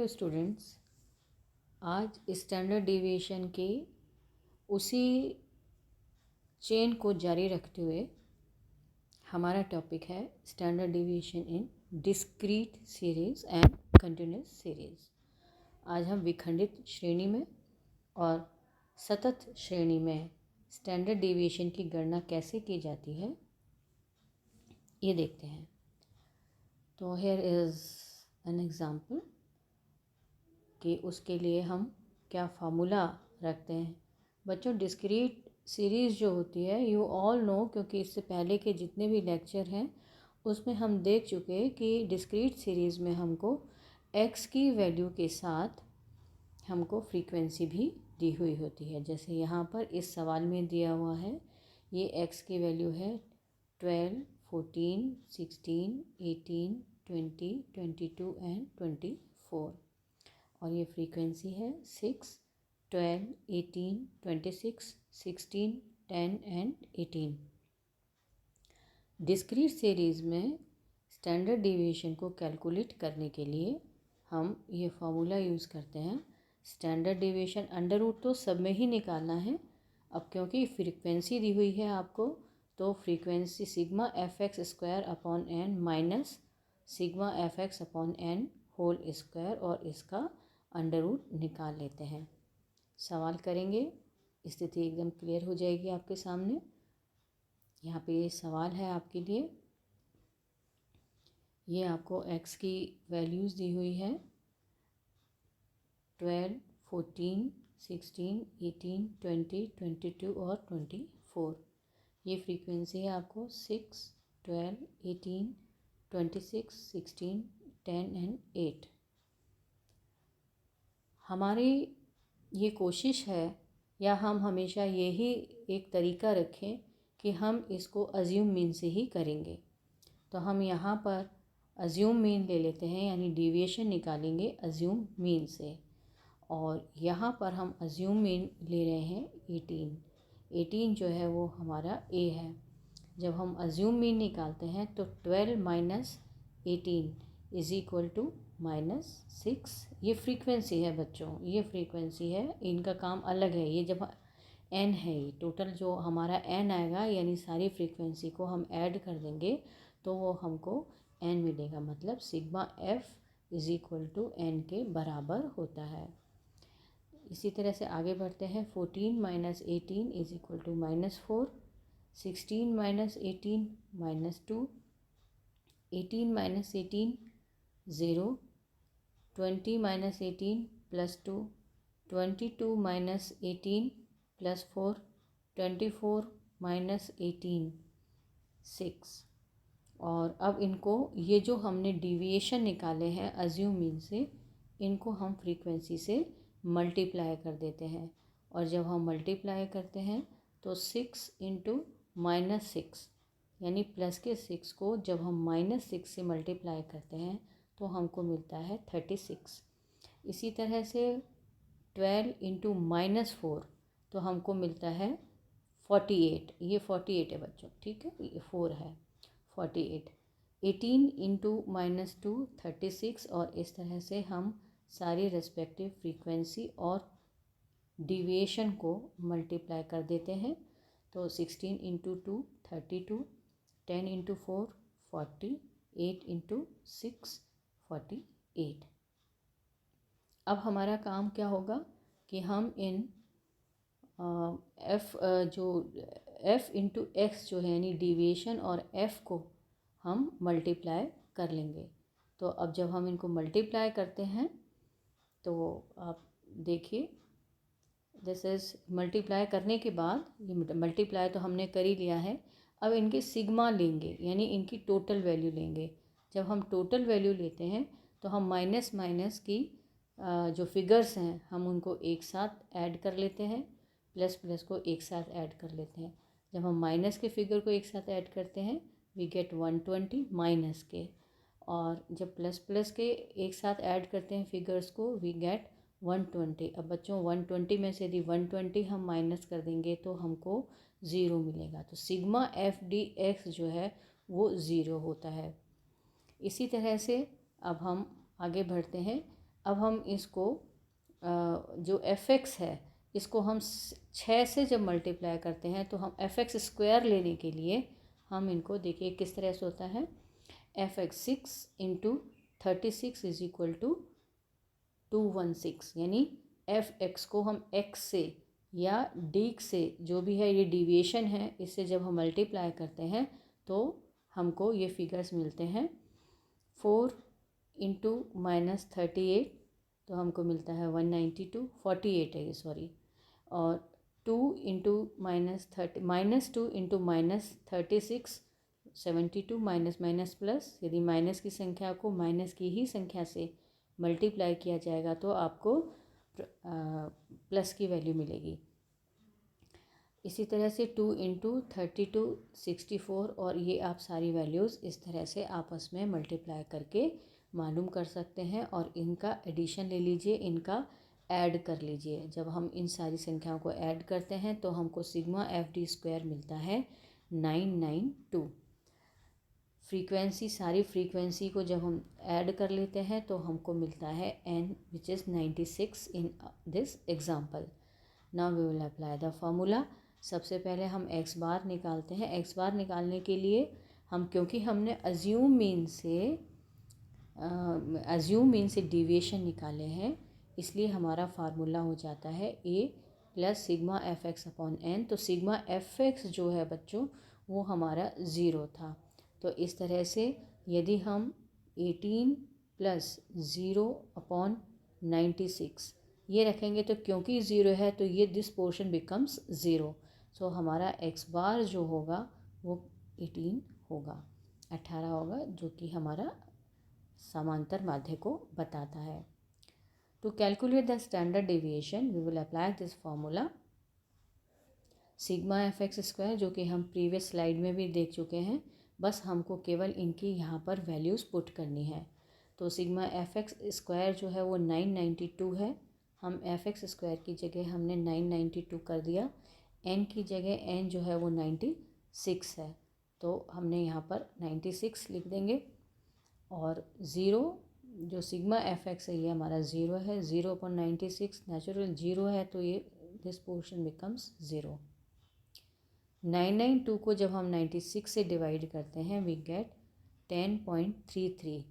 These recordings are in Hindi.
हेलो स्टूडेंट्स, आज स्टैंडर्ड डेविएशन के उसी चेन को जारी रखते हुए हमारा टॉपिक है standard deviation in discrete series and continuous series. आज हम विखंडित श्रेणी में और सतत श्रेणी में स्टैंडर्ड डेविएशन की गणना कैसे की जाती है ये देखते हैं। तो हियर इज़ एन एग्जाम्पल कि उसके लिए हम क्या फार्मूला रखते हैं। बच्चों, डिस्क्रीट सीरीज़ जो होती है यू ऑल नो, क्योंकि इससे पहले के जितने भी लेक्चर हैं उसमें हम देख चुके हैं कि डिस्क्रीट सीरीज़ में हमको x की वैल्यू के साथ हमको फ्रीक्वेंसी भी दी हुई होती है। जैसे यहाँ पर इस सवाल में दिया हुआ है, ये x की वैल्यू है 12, 14, 16, 18, 20, 22 एंड 24 और ये फ्रीक्वेंसी है 6, 12, 18, 26, 16, 10 एंड 18। डिस्क्रीट सीरीज़ में स्टैंडर्ड डेविएशन को कैलकुलेट करने के लिए हम ये फार्मूला यूज़ करते हैं। स्टैंडर्ड डेविएशन अंडर रूट तो सब में ही निकालना है। अब क्योंकि फ्रीक्वेंसी दी हुई है आपको, तो frequency sigma F X square upon N minus sigma F X upon N whole square और इसका अंडर रूट निकाल लेते हैं। सवाल करेंगे, स्थिति एकदम क्लियर हो जाएगी आपके सामने। यहाँ पे ये सवाल है आपके लिए। ये आपको x की वैल्यूज़ दी हुई है 12, 14, 16, 18, 20, 22 और 24। ये फ्रीक्वेंसी है आपको 6, 12, 18, 26, 16, 10 एंड 8। हमारी ये कोशिश है या हम हमेशा यही एक तरीका रखें कि हम इसको अज्यूम मीन से ही करेंगे। तो हम यहाँ पर अज्यूम मीन ले लेते हैं, यानी डेविएशन निकालेंगे अज्यूम मीन से। और यहाँ पर हम अज्यूम मीन ले रहे हैं 18 जो है वो हमारा ए है। जब हम अज्यूम मीन निकालते हैं तो 12 माइनस 18 इज इक्वल टू -6। ये फ्रीक्वेंसी है बच्चों, ये फ्रीक्वेंसी है, इनका काम अलग है। ये जब n है, ये टोटल जो हमारा n आएगा, यानी सारी फ्रीक्वेंसी को हम ऐड कर देंगे तो वो हमको n मिलेगा। मतलब sigma f is equal to n के बराबर होता है। इसी तरह से आगे बढ़ते हैं। 14 minus 18 is equal to -4, 16 minus 18 -2, 18 minus 18 0, 20 minus 18 +2, 22 minus 18 +4, 24 minus 18 6। और अब इनको, ये जो हमने डेविएशन निकाले हैं अज्यूम मीन से, इनको हम फ्रीक्वेंसी से मल्टीप्लाई कर देते हैं। और जब हम मल्टीप्लाई करते हैं तो 6 इंटू -6, यानी प्लस के 6 को जब हम -6 से मल्टीप्लाई करते हैं तो हमको मिलता है 36। इसी तरह से 12 इंटू -4 तो हमको मिलता है 48। ये 48 है बच्चों, ठीक है, ये 4 है 48। 18 इंटू -2 36। और इस तरह से हम सारी रेस्पेक्टिव फ्रीक्वेंसी और डिविएशन को मल्टीप्लाई कर देते हैं। तो 16 इंटू 2 32, 10 इंटू 4 40, 8 इंटू 6 48। अब हमारा काम क्या होगा कि हम इन f इंटू एक्स जो है, यानी डिविएशन और f को हम मल्टीप्लाई कर लेंगे। तो अब जब हम इनको मल्टीप्लाई करते हैं तो आप देखिए, दिस इज़ मल्टीप्लाई करने के बाद, ये मल्टीप्लाई तो हमने कर ही लिया है। अब इनके सिग्मा लेंगे, यानी इनकी टोटल वैल्यू लेंगे। जब हम टोटल वैल्यू लेते हैं तो हम माइनस माइनस की जो फिगर्स हैं हम उनको एक साथ ऐड कर लेते हैं, प्लस प्लस को एक साथ ऐड कर लेते हैं। जब हम माइनस के फिगर को एक साथ ऐड करते हैं वी गेट 120 माइनस के, और जब प्लस प्लस के एक साथ ऐड करते हैं फिगर्स को वी गेट 120। अब बच्चों 120 में से यदि 120 हम माइनस कर देंगे तो हमको 0 मिलेगा। तो सिग्मा एफ डी एक्स जो है वो 0 होता है। इसी तरह से अब हम आगे बढ़ते हैं। अब हम इसको जो fx है इसको हम 6 से जब मल्टीप्लाई करते हैं तो हम fx स्क्वायर लेने के लिए हम इनको देखिए किस तरह से होता है। fx 6 into 36 is equal to 216, यानी fx को हम x से या d से, जो भी है ये डिविएशन है, इससे जब हम मल्टीप्लाई करते हैं तो हमको ये फिगर्स मिलते हैं। 4 इंटू -38 तो हमको मिलता है 192, 48 है ये, सॉरी। और 2 into -2 into -36 72, minus minus plus, यदि माइनस की संख्या को माइनस की ही संख्या से मल्टीप्लाई किया जाएगा तो आपको प्लस की वैल्यू मिलेगी। इसी तरह से 2 इंटू 32 64, और ये आप सारी वैल्यूज़ इस तरह से आपस में मल्टीप्लाई करके मालूम कर सकते हैं। और इनका एडिशन ले लीजिए, इनका ऐड कर लीजिए। जब हम इन सारी संख्याओं को ऐड करते हैं तो हमको सिग्मा FD स्क्वायर मिलता है 992। फ्रीक्वेंसी, सारी फ्रीक्वेंसी को जब हम ऐड कर लेते हैं तो हमको मिलता है n which is 96 in this example. Now we will apply the formula. सबसे पहले हम x बार निकालते हैं। x बार निकालने के लिए हम, क्योंकि हमने अज्यूम मीन से डिविएशन निकाले हैं, इसलिए हमारा फार्मूला हो जाता है a plus sigma fx upon n। तो सिग्मा fx जो है बच्चों वो हमारा 0 था। तो इस तरह से यदि हम 18 प्लस 0 अपॉन 96 ये रखेंगे तो क्योंकि 0 है तो ये दिस पोर्शन बिकम्स 0। सो हमारा x बार जो होगा वो 18 होगा, 18 होगा, जो कि हमारा समांतर माध्य को बताता है। To calculate the standard deviation we will apply this formula sigma fx square, जो कि हम प्रीवियस स्लाइड में भी देख चुके हैं। बस हमको केवल इनकी यहाँ पर वैल्यूज़ पुट करनी है। तो सिग्मा fx स्क्वायर जो है वो 992 है। हम fx स्क्वायर की जगह हमने 992 कर दिया। n की जगह n जो है वो 96 है, तो हमने यहाँ पर 96 लिख देंगे। और 0 जो सिग्मा fx है ये हमारा 0 है। 0 अपॉन 96 नेचुरल 0 है, तो ये दिस पोर्शन बिकम्स 0। 992 को जब हम 96 से डिवाइड करते हैं वी गेट 10.33।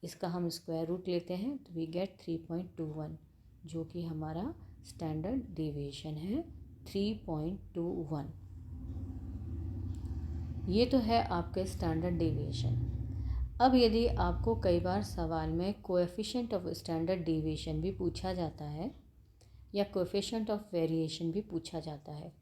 इसका हम स्क्वायर रूट लेते हैं तो वी गेट 3.21, जो कि हमारा स्टैंडर्ड डेविएशन है 3.21। ये तो है आपके स्टैंडर्ड डेविएशन। अब यदि आपको कई बार सवाल में कोएफिशिएंट ऑफ स्टैंडर्ड डेविएशन भी पूछा जाता है या कोएफिशिएंट ऑफ वेरिएशन भी पूछा जाता है,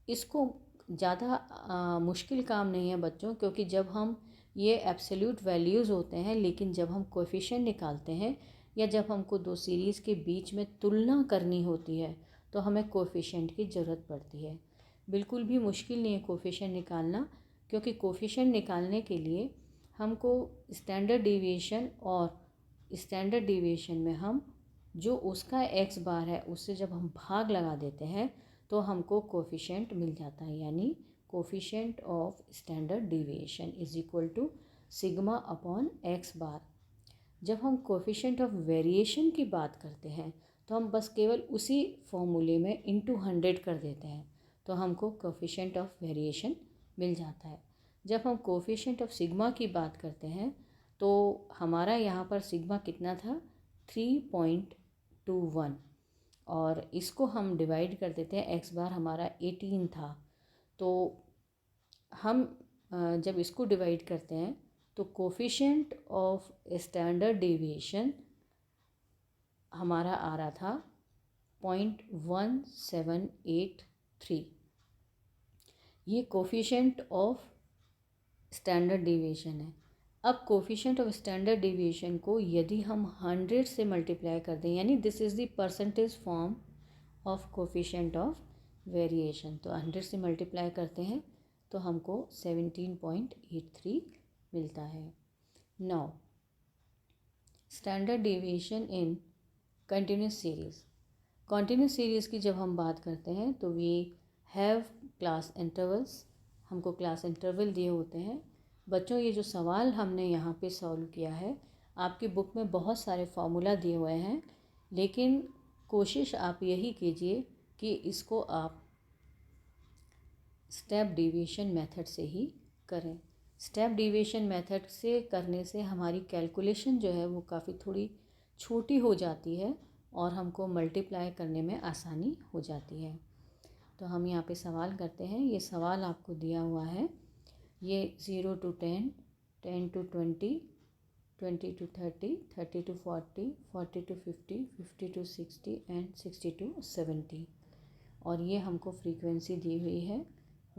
इसको ज़्यादा मुश्किल काम नहीं है बच्चों, क्योंकि जब हम ये एब्सोल्यूट वैल्यूज़ होते हैं, लेकिन जब हम कोएफिशिएंट निकालते हैं या जब हमको दो सीरीज़ के बीच में तुलना करनी होती है तो हमें कोएफिशिएंट की ज़रूरत पड़ती है। बिल्कुल भी मुश्किल नहीं है कोएफिशिएंट निकालना, क्योंकि कोएफिशिएंट निकालने के लिए हमको स्टैंडर्ड डेविएशन और स्टैंडर्ड डेविएशन में हम जो उसका x बार है उससे जब हम भाग लगा देते हैं तो हमको कोफिशिएंट मिल जाता है। यानी coefficient of standard deviation is equal to sigma upon x bar. जब हम कोफिशिएंट ऑफ वेरिएशन की बात करते हैं तो हम बस केवल उसी फॉर्मूले में इंटू 100 कर देते हैं, तो हमको कोफिशिएंट ऑफ वेरिएशन मिल जाता है। जब हम कोफिशिएंट ऑफ सिग्मा की बात करते हैं तो हमारा यहाँ पर सिग्मा कितना था 3.21, और इसको हम डिवाइड कर देते हैं, x बार हमारा 18 था, तो हम जब इसको डिवाइड करते हैं तो कोफिशिएंट ऑफ स्टैंडर्ड डेविएशन हमारा आ रहा था 0.1783। ये कोफिशिएंट ऑफ स्टैंडर्ड डेविएशन है। अब कोफिशिएंट ऑफ स्टैंडर्ड डेविएशन को यदि हम 100 से मल्टीप्लाई कर दें, यानी this is the percentage form of coefficient of variation, तो 100 से मल्टीप्लाई करते हैं तो हमको 17.83 मिलता है। Now standard deviation in continuous series. Continuous series की जब हम बात करते हैं तो वी हैव क्लास इंटरवल्स, हमको क्लास इंटरवल दिए होते हैं। बच्चों ये जो सवाल हमने यहाँ पे सॉल्व किया है आपकी बुक में बहुत सारे फार्मूला दिए हुए हैं, लेकिन कोशिश आप यही कीजिए कि इसको आप स्टेप डेविएशन मेथड से ही करें। स्टेप डेविएशन मेथड से करने से हमारी कैलकुलेशन जो है वो काफ़ी थोड़ी छोटी हो जाती है और हमको मल्टीप्लाई करने में आसानी हो जाती है। तो हम यहाँ पे सवाल करते हैं। ये सवाल आपको दिया हुआ है, ये 0 to 10, 10 to 20, 20 to 30, 30 to 40, 40 to 50, 50 to 60 and 60 to 70। और ये हमको फ्रीक्वेंसी दी हुई है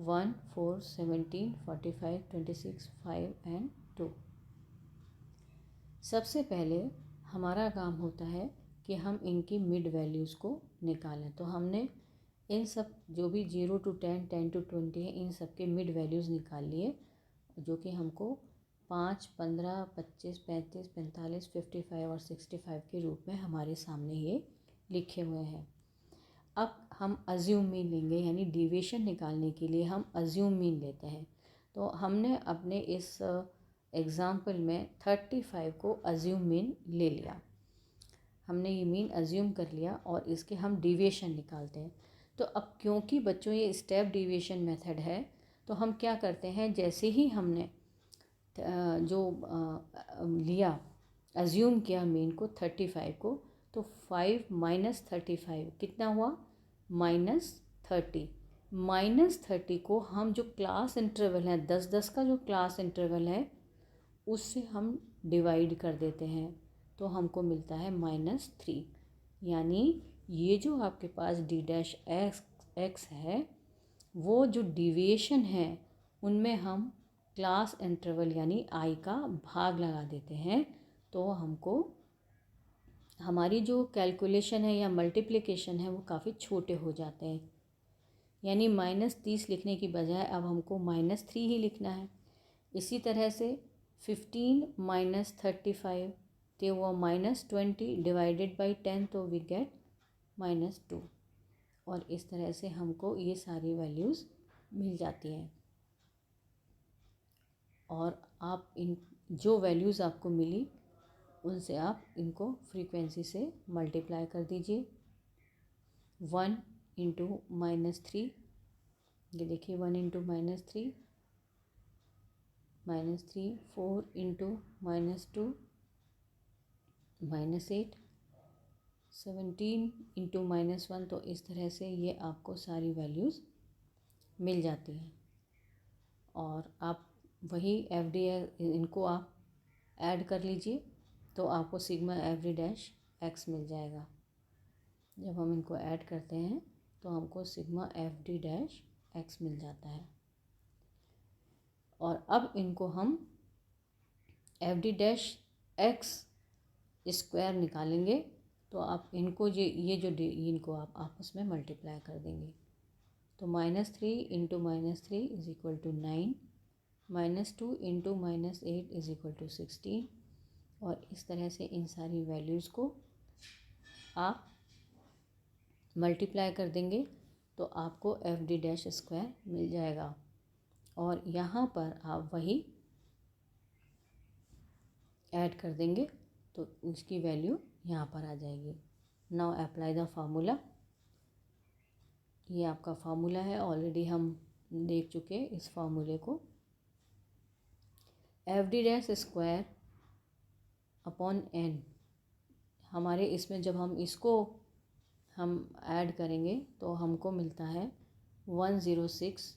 1, 4, 17, 45, 26, 5 एंड 2। सबसे पहले हमारा काम होता है कि हम इनकी मिड वैल्यूज़ को निकालें। तो हमने इन सब जो भी 0 to 10, 10 to 20 है, इन सब के मिड वैल्यूज़ निकाल लिए, जो कि हमको 5, 15, 25, 35, 45, 55 और 65 के रूप में हमारे सामने ये लिखे हुए हैं। अब हम अज्यूम मीन लेंगे, यानी डिविएशन निकालने के लिए हम अज्यूम मीन लेते हैं। तो हमने अपने इस एग्ज़ाम्पल में 35 को अज्यूम मीन ले लिया। हमने ये मीन अज्यूम कर लिया और इसके हम डिविएशन निकालते हैं। तो अब क्योंकि बच्चों ये स्टेप डिविएशन मेथड है, तो हम क्या करते हैं, जैसे ही हमने जो लिया, अज्यूम किया मीन को 35 को, तो 5 - 35 कितना हुआ, -30। -30 को हम जो क्लास इंटरवल है 10-10 का जो क्लास इंटरवल है उससे हम डिवाइड कर देते हैं, तो हमको मिलता है -3। यानी ये जो आपके पास d-x है, वो जो डिविएशन है उनमें हम क्लास इंटरवल यानी i का भाग लगा देते हैं, तो हमको हमारी जो कैलकुलेशन है या मल्टीप्लिकेशन है वो काफ़ी छोटे हो जाते हैं। यानी -30 लिखने की बजाय अब हमको -3 ही लिखना है। इसी तरह से 15 - 35 तो वो -20 डिवाइडेड बाई 10, तो वी गेट -2। और इस तरह से हमको ये सारी वैल्यूज़ मिल जाती हैं। और आप इन जो वैल्यूज़ आपको मिली उनसे आप इनको फ्रीक्वेंसी से मल्टीप्लाई कर दीजिए। 1 इंटू -3, ये देखिए 1 इंटू -3, -3, 4 इंटू -2, -8, 17 इंटू -1। तो इस तरह से ये आपको सारी वैल्यूज़ मिल जाती हैं। और आप वही FD इनको आप ऐड कर लीजिए, तो आपको सिग्मा FD' मिल जाएगा। जब हम इनको ऐड करते हैं तो हमको सिग्मा FD' मिल जाता है। और अब इनको हम FD' स्क्वायर निकालेंगे, तो आप इनको इनको आप आपस में मल्टीप्लाई कर देंगे। तो -3 into -3 is equal to 9, -2 into -8 is equal to 16। और इस तरह से इन सारी वैल्यूज़ को आप मल्टीप्लाई कर देंगे, तो आपको FD' स्क्वायर मिल जाएगा। और यहाँ पर आप वही ऐड कर देंगे, तो उसकी वैल्यू यहाँ पर आ जाएगी। Now apply the formula. ये आपका फार्मूला है, ऑलरेडी हम देख चुके हैं इस फार्मूले को। FD' स्क्वायर अपॉन n, हमारे इसमें जब हम इसको हम ऐड करेंगे तो हमको मिलता है 106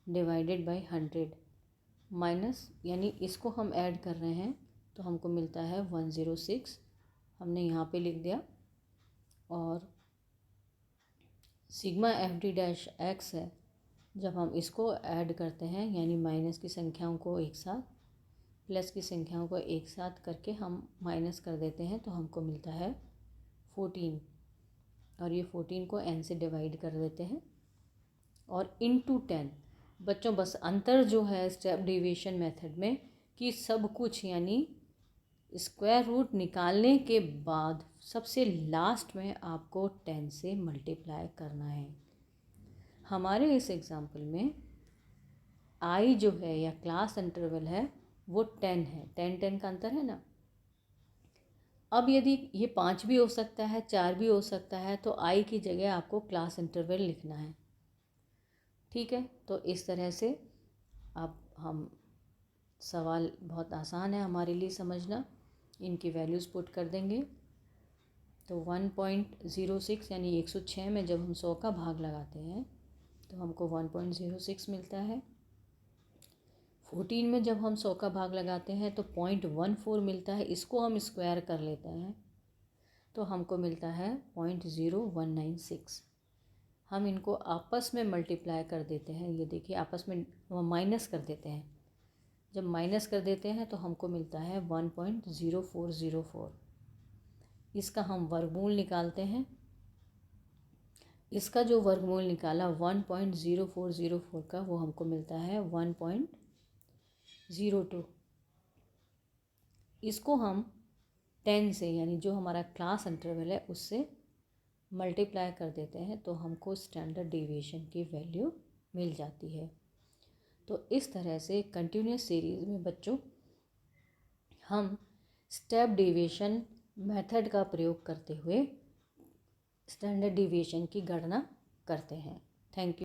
डिवाइडेड बाई 100 माइनस, यानी इसको हम ऐड कर रहे हैं तो हमको मिलता है 106, हमने यहाँ पे लिख दिया। और सिग्मा FD' है, जब हम इसको ऐड करते हैं यानी माइनस की संख्याओं को एक साथ प्लस की संख्याओं को एक साथ करके हम माइनस कर देते हैं, तो हमको मिलता है 14। और ये 14 को n से डिवाइड कर देते हैं और इनटू 10। बच्चों बस अंतर जो है स्टेप डेविएशन मेथड में कि सब कुछ यानी स्क्वायर रूट निकालने के बाद सबसे लास्ट में आपको 10 से मल्टीप्लाई करना है। हमारे इस एग्जाम्पल में i जो है या क्लास इंटरवल है वो 10 है। 10 का अंतर है ना, अब यदि ये 5 भी हो सकता है, 4 भी हो सकता है, तो आई की जगह आपको क्लास इंटरवल लिखना है। ठीक है, तो इस तरह से अब हम सवाल बहुत आसान है हमारे लिए समझना। इनकी वैल्यूज़ पुट कर देंगे तो 1.06 यानी 106 में जब हम 100 का भाग लगाते हैं तो हमको 1.06 मिलता है। 14 में जब हम 100 का भाग लगाते हैं तो 0.14 मिलता है। इसको हम स्क्वायर कर लेते हैं तो हमको मिलता है 0.0196। हम इनको आपस में मल्टीप्लाई कर देते हैं। ये देखिए आपस में माइनस कर देते हैं। जब माइनस कर देते हैं तो हमको मिलता है 1.0404। इसका हम वर्गमूल निकालते हैं। इसका जो वर्गमूल निकाला 1.0404 का, वो हमको मिलता है 1.02। इसको हम 10 से, यानी जो हमारा क्लास इंटरवल है उससे मल्टीप्लाई कर देते हैं तो हमको स्टैंडर्ड डेविएशन की वैल्यू मिल जाती है। तो इस तरह से कंटिन्यूस सीरीज़ में बच्चों हम स्टेप डेविएशन मेथड का प्रयोग करते हुए स्टैंडर्ड डेविएशन की गणना करते हैं। Thank you.